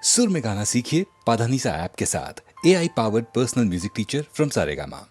सुर में गाना सीखिए पाधानीसा ऐप के साथ। AI powered personal music teacher from Saregama.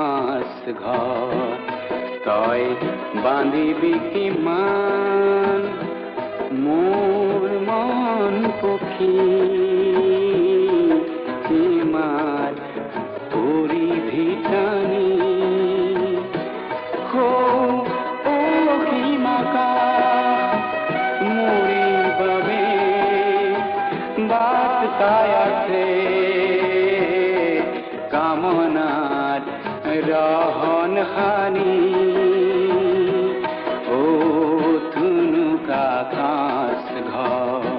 কাঁচ ঘর তই বান্ধিবি কিমান মোৰ মন পক্ষী তোমাৰ পৰিধি টানি অসীমাকা মোৰে বাবে বাট চাই আছে কামনাত ৰহন সানি ও ধুনুকা কাঁচ ঘৰ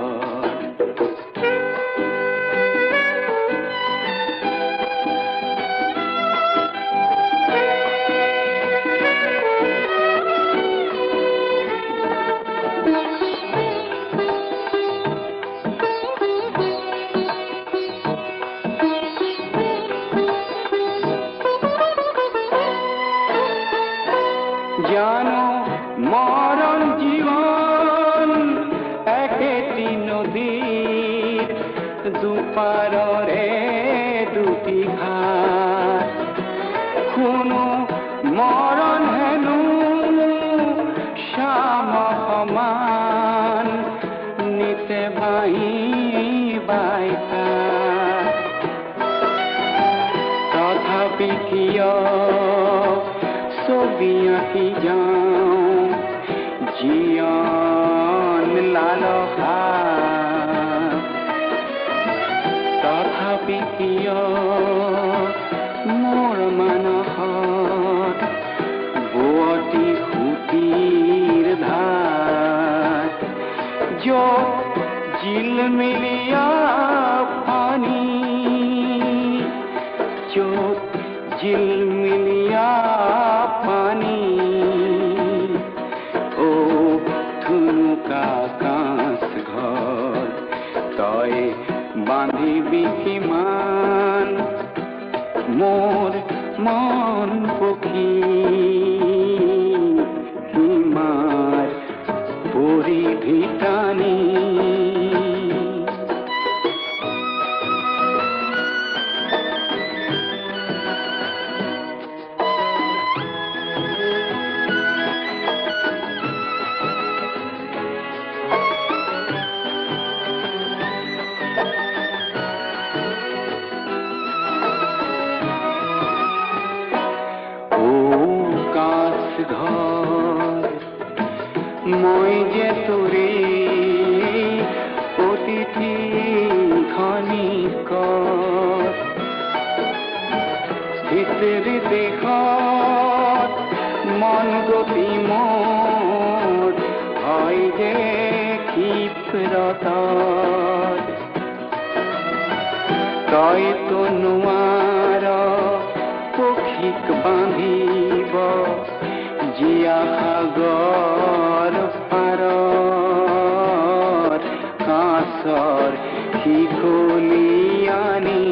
জানো মরণ জীবন একেটি নদীর দুপারে দুটি ঘাট কোনো মরণ হেনু শ্যাম সমান নিতে বাহি বাইতা তথাপি কিয় ছবি আঁকি যাওঁ জীৱন লালসা তথাপি কিয় মোৰ মানসত বোৱতী সুঁতিৰ ধাৰ য'ত জিলমিলিয়া পানী য'ত জিলমিলিয়া পানী ও ধুনুকা কাঁচ ঘৰ তই বান্ধিবি কিমান মোৰ মন পক্ষী সীমাৰ পৰিধি টানি ঘৰ মই যে তোৰে অতিথি খনিকৰ স্থিতিৰ দেশত মন গতি মোৰ হয় যে ক্ষিপ্ৰত তইতো নোৱাৰ পক্ষীক বান্ধিব জিয়া সাগৰ পাৰত কাঁচৰ শিকলি আনি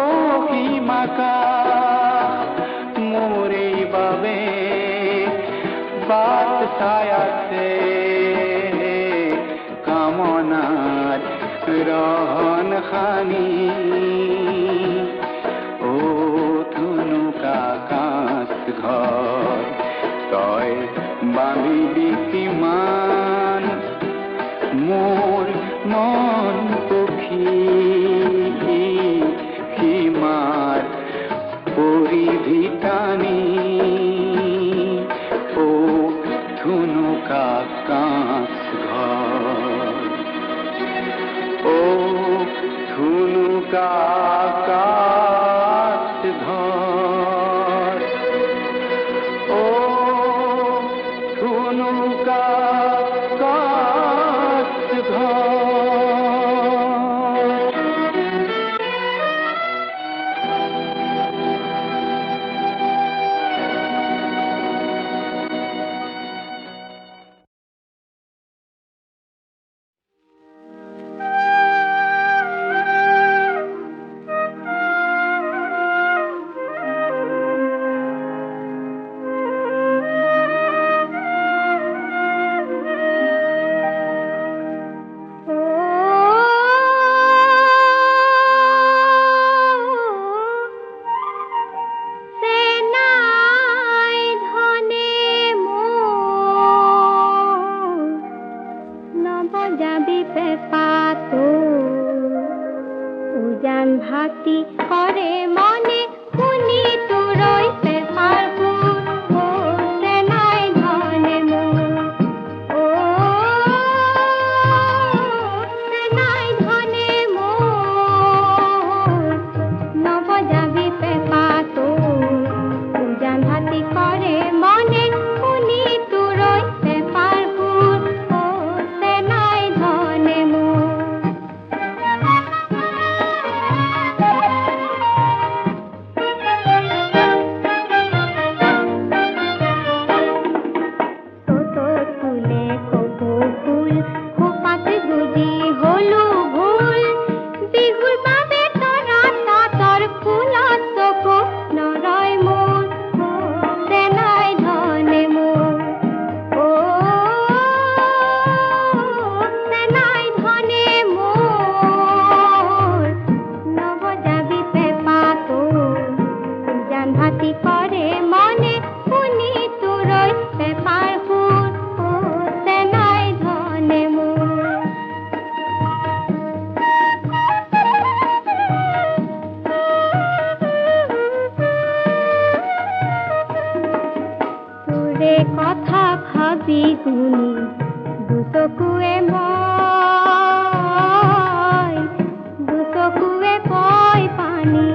অসীমাকা মোৰে বাবে বাট চাই আছে কামনাত ৰহন সানি কাঁচ ঘৰ তই বান্ধিবি কিমান মোৰ মন পক্ষী সীমাৰ পৰিধি টানি ও ধুনুকা কাঁচ ঘৰ ও ধুনুকা কাঁচ ঘৰ ও ধুনুকা কাঁচ ঘৰ তোৰে কথা ভাবি গুনি দুচকুৱে মই দুচকুৱে কয় পানী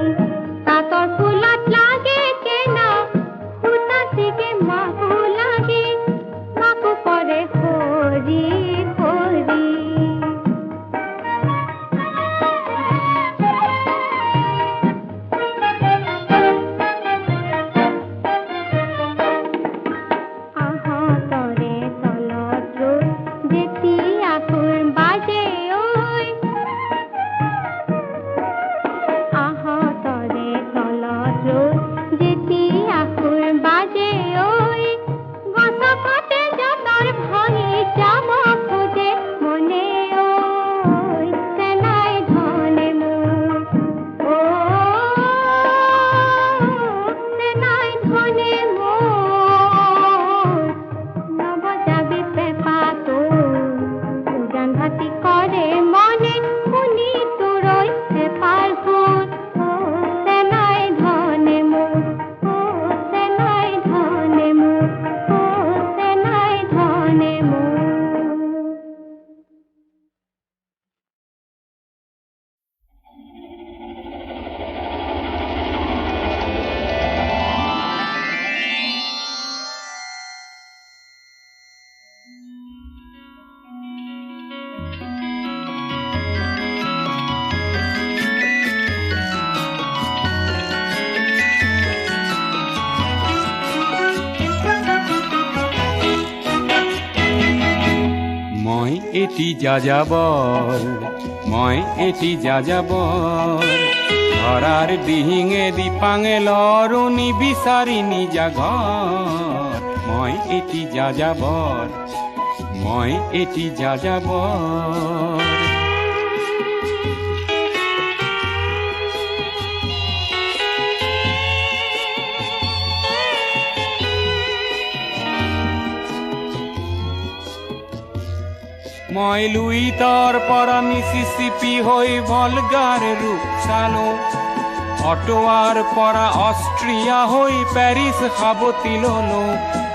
তাঁতৰ ফুলত লাগে কেনা সূতা চিগে মাকো লাগে মাকো পৰে সৰি সৰি এটি যাযাবৰ মই এটি যাযাবৰ ধৰাৰ দিহিঙে দিপাঙে লৰো নিবিচাৰি নিজা ঘৰ মই এটি যাযাবৰ মই এটি যাযাবৰ মই লুইতৰ পৰা মিছিছিপি হৈ ভলগাৰ ৰূপ চালো অটোৱাৰ পৰা অষ্ট্ৰিয়া হৈ পেৰিছ সাৱটি ললো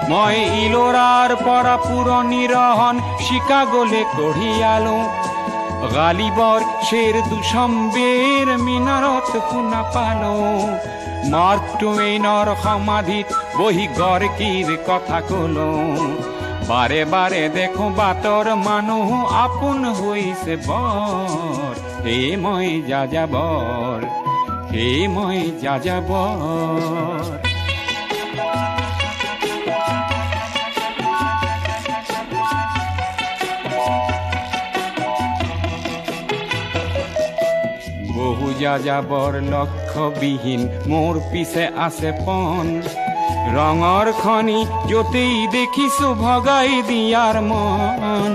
মই ইলোৰাৰ পৰা পুৰণি ৰহন চিকাগোলে কঢ়িয়ালো গালিবৰ শ্বেৰ দুচম্বেৰ মিনাৰত শুনা পালো মাৰ্ক টুৱেইনৰ সমাধিত বহি গৰ্কিৰ কথা কলো বাৰে বাৰে দেখো বাটৰ মানুহ আপোন হৈছে বৰ হে মই যাযাবৰ হে মই যাযাবৰ বহু যাযাবৰ লক্ষ্যবিহীন মোৰ পিছে আছে পণ ৰঙৰ খনি যতেই দেখিছো ভগাই দিয়াৰ মন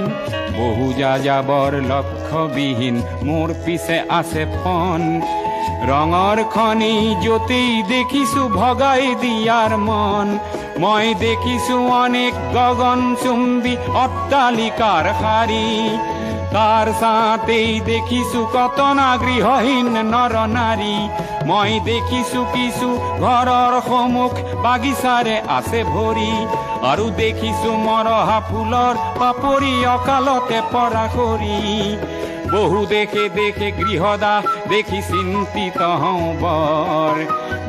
বহু যাযাবৰ লক্ষ্যবিহীন মোৰ পিছে আছে পণ ৰঙৰ খনি যতেই দেখিছো ভগাই দিয়াৰ মন মই দেখিছো অনেক গগনচুম্বী অট্টালিকাৰ শাৰী তাৰ ছাতেই দেখিছো কতনা গৃহহীন নৰ নাৰী মই দেখিছো কিছু ঘৰৰ সন্মুখ বাগিচাৰে আছে ভৰি আৰু দেখিছো মৰহা ফুলৰ পাপৰি অকালতে পৰা কৰি বহু দেখে দেখে গৃহদাহ দেখি চিন্তিত হওঁ বৰ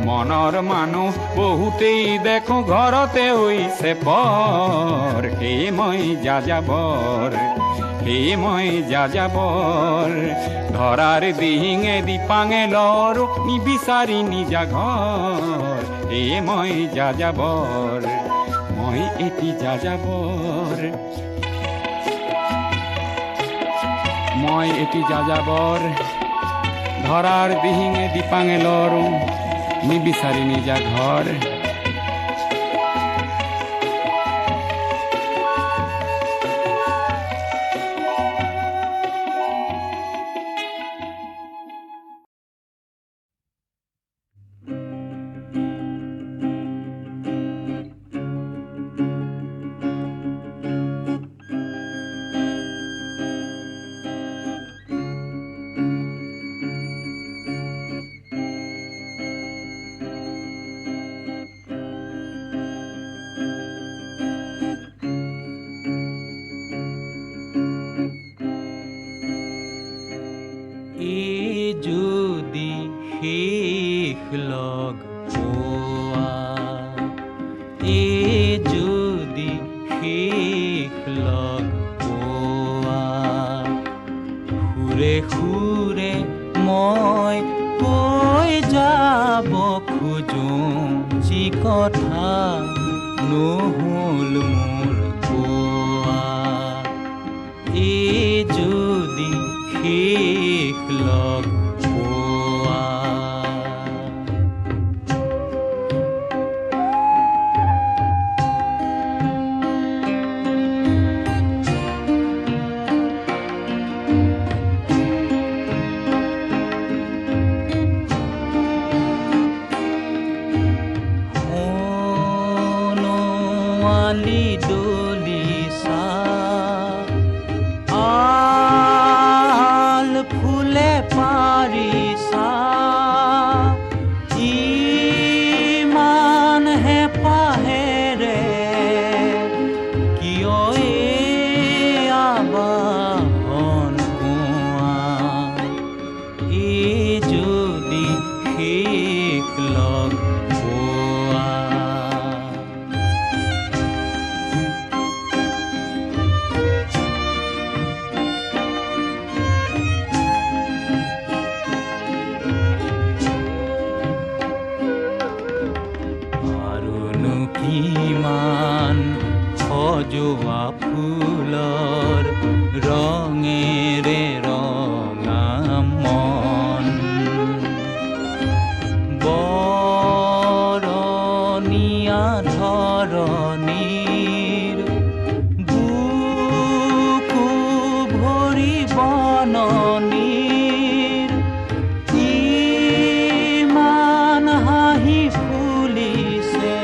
মনৰ মানুহ বহুতেই দেখো ঘৰতে হৈছে পৰ হে মই যাযাবৰ হে মই যাযাবৰ ধৰাৰ দিহিঙে দিপাঙে লৰো নিবিচাৰি নিজা ঘৰ হে মই যাযাবৰ মই এটি যাযাবৰ মই এটি যাযাবৰ ধৰাৰ দিহিঙে দিপাঙে লৰো নিবিচাৰি নিজা ঘৰ পোৱা এই যদি শেষ লগ পোৱা সুৰে সুৰে মই কৈ যাব খোজোঁ যি কথা নহ'ল মোৰ কোৱা এই যদি শেষ লগ পোৱা সোণোৱালী দলিচা আল ফুলে পাৰিছা ইমান হেঁপাহেৰে কিয় এই আবাহন কোৱা এই যদি শেষ লগ পোৱা আৰুনো কিমান সজোৱা ফুলৰ ৰঙেৰে ৰঙা মন বৰণীয়া ধৰণীৰ বুকু ভৰি বননীৰ ইমান হাঁহি ফুলিছে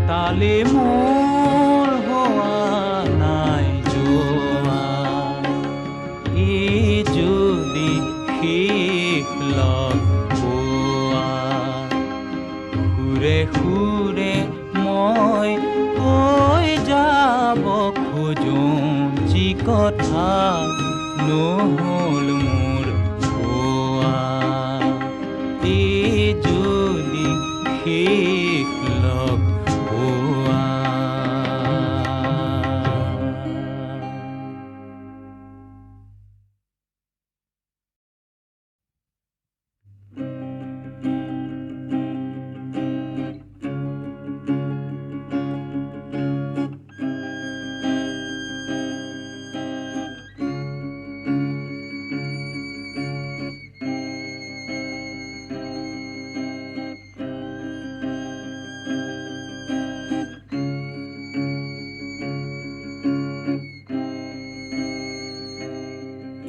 তালে মোৰ হোৱা নাই যোৱা এই যদি শেষ লগ পোৱা সুৰে সুৰে মই কৈ যাব খোজোঁ যি কথা নহ'ল মোৰ কোৱা এই যদি শেষ লগ পোৱা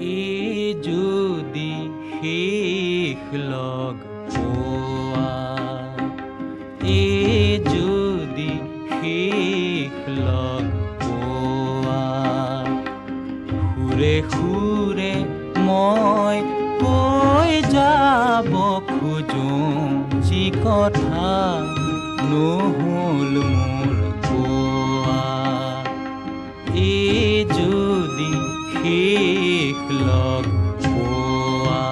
এই যদি শেষ লগ পোৱা এই যদি শেষ লগ পোৱা সুৰে সুৰে মই কৈ যাব খোজোঁ যি কথা নহ'ল মোৰ কোৱা এই যদি শেষ লগ পোৱা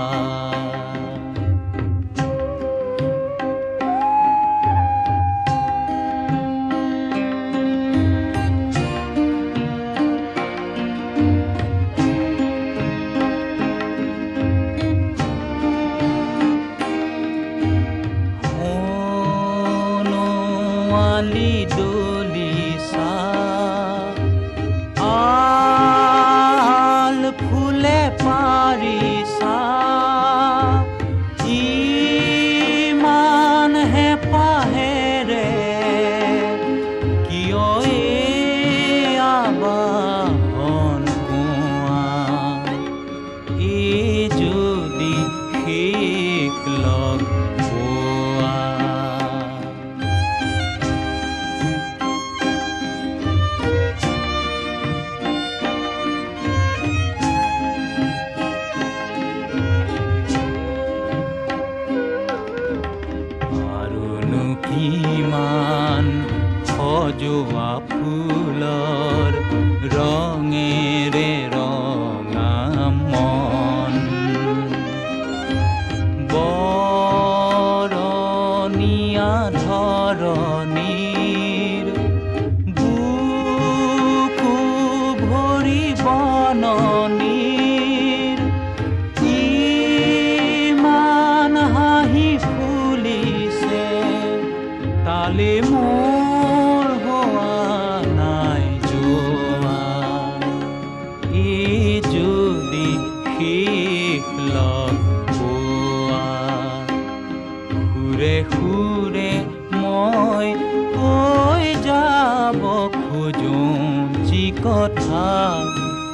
সোণোৱালী দলিচা আল ফুলে পাৰিছা ইমান হেঁপাহেৰে কিয় এই আবাহন কোৱা এই যদি শেষ লগ পোৱা আৰুনো কিমান সজোৱা ফুলৰ ৰঙেৰে ৰঙা মন বৰণীয়া ধুনীয়া ধৰণীৰ বুকু ভৰি বননীৰ ইমান হাঁহি ফুলিছে তালে মোৰ হোৱা নাই যোৱা এই যদি শেষ লগ পোৱা সুৰে সুৰে মই কৈ যাব খোজোঁ যি কথা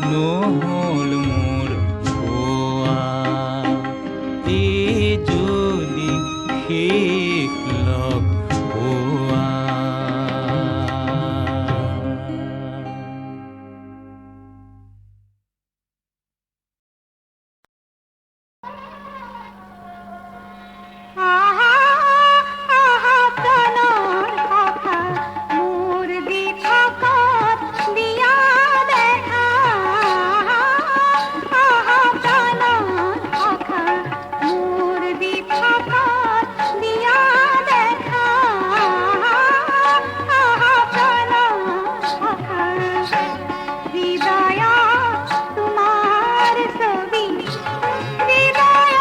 নহ'ল মোৰ কোৱা এই যদি শেষ লগ পোৱা আহা আহা প্ৰাণৰ কথা মোৰ দিঠকত দিয়া দেখা আহা প্ৰাণৰ কথা মোৰ দিঠকত দিয়া দেখা আহা প্ৰাণৰ কথা হৃদয় তোমাৰ ছবি হৃদয়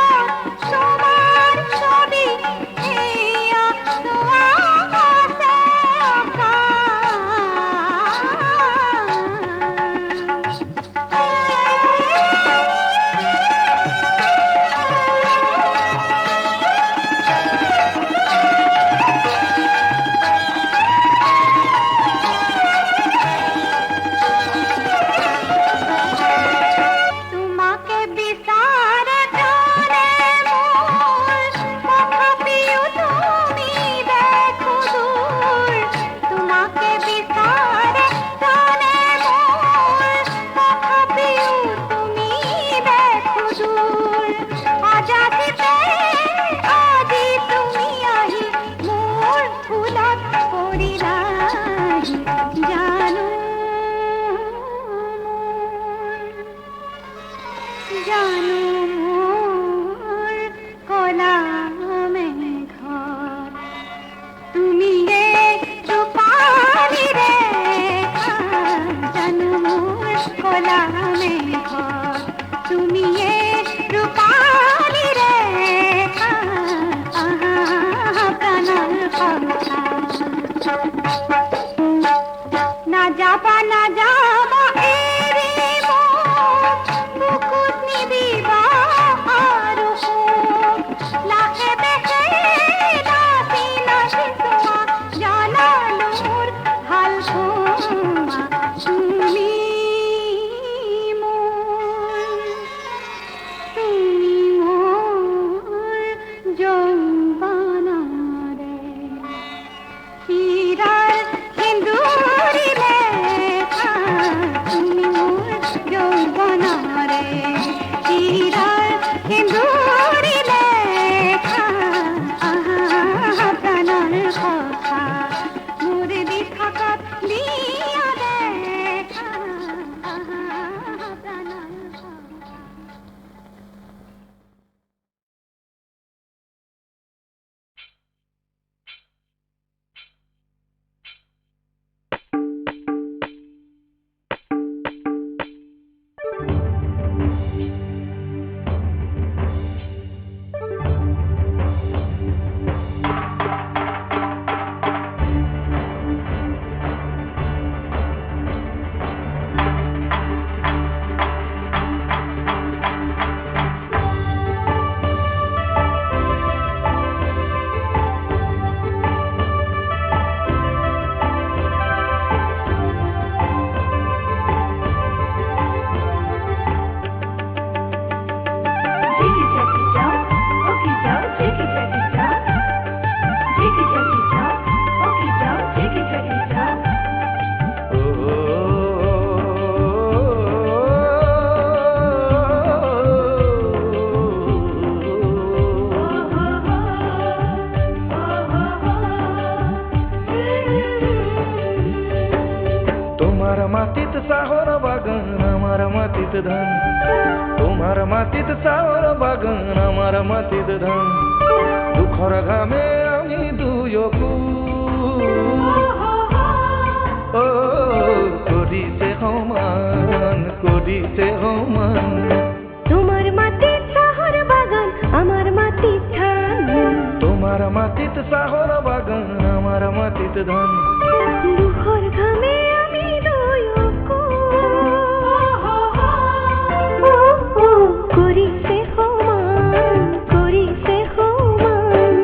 তোমার ছবি এয়া তোমার কাছে তোমাকে বিচারে প্রাণে মোর তথাপিও তুমি দেখো দূর তোমাকে বিচারে প্রাণে মোর তথাপিও তুমি দেখো দূর আজাদিতে আজি তুমি আহি মোর ফুলত পৰিলাহি জানো জানো মোর কলা মেঘর তুমি রূপালি রেখা জানো মোর কলা মেঘর তুমি রূপালি রেখা আহা প্রাণর কথা না যাবা না যাবা এরি মোর বুকুত নিবিবা আৰু লাহে দেখে নাচি নাচি তোমা জানালো মোর ভাল তোমা তুমি মোর যৌবনরে হীরার সিন্দুরি লেখা তুমি মোর যৌবনরে হীরার সিন্দুরি লেখা আহা প্রাণর কথা মোর দিঠকত দিয়া দেখা আহা প্রাণর কথা मातीत साहोर बागन আমার মাটিত ধান তোমার মাটিত সাहोर বাগন আমার মাটিত ধান দুখর ঘামে আমি দুই দুয়োকো ও কৰিছে সমান কৰিছে সমান তোমাৰ মাটিত চাহৰ বাগান আমাৰ মাটিত ধান তোমাৰ মাটিত চাহৰ বাগান আমাৰ মাটিত ধান দুখৰ ঘামে আমি দুয়োকো কৰিছে সমান কৰিছে সমান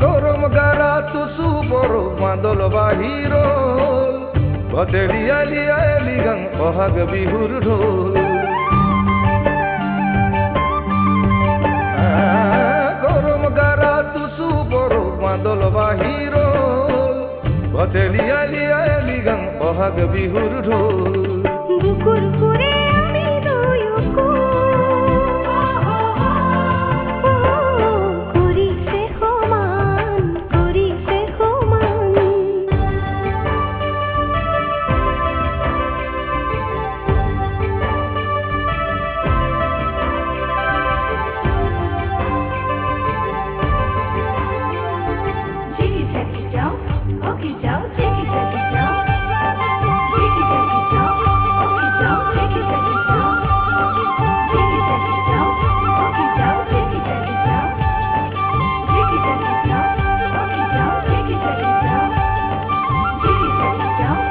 গৰম গাৰা তুচু বৰ বাদল বাহিৰ ভটেলিয়ালি গান বহাগ বিহুৰ ঢোল গৰম গাৰা তুচু বৰ বাদল বাহিৰ ভটেলিয়ালি গান বহাগ বিহুৰ ঢোল বুকুর ঘুরে আমি দুয়োকো করিছে সমান করিছে সমান Jiggy jiggy jump, okey jump, jiggy jiggy jump. Jiggy jiggy jump, okey jump, jiggy jiggy jump. Jiggy jiggy jump, okey jump, jiggy jiggy jump. Jiggy jiggy jump, okey jump, jiggy jiggy jump. Jiggy jiggy jump.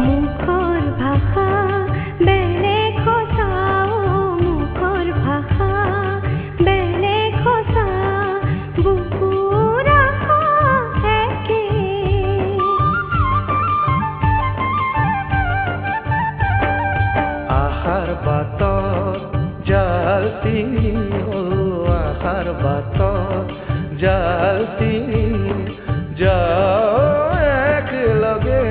মুখৰ ভাষা বেলেগ সঁচা মুখৰ ভাষা বেলেগ সঁচা বুকুৰ আশা একে আহাৰ বাটত জাল তিনি আহাৰ বাটত জাল তিনি যাওঁ একেলগে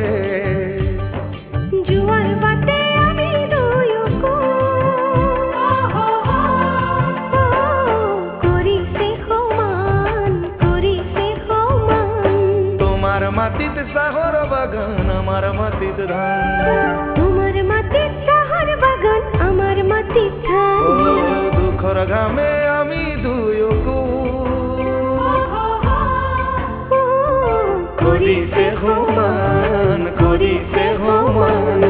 জুয়াৰ বাটে আমি দুয়োকো কৰিছে সমান কৰিছে সমান তোমাৰ মাটিত চাহৰ বাগান আমাৰ মাটিত ধান তোমাৰ মাটিত চাহৰ বাগান আমাৰ মাটিত ধান ও দুখৰ ঘামে আমি দুয়োকো কৰিছে সমান কৰিছে সমান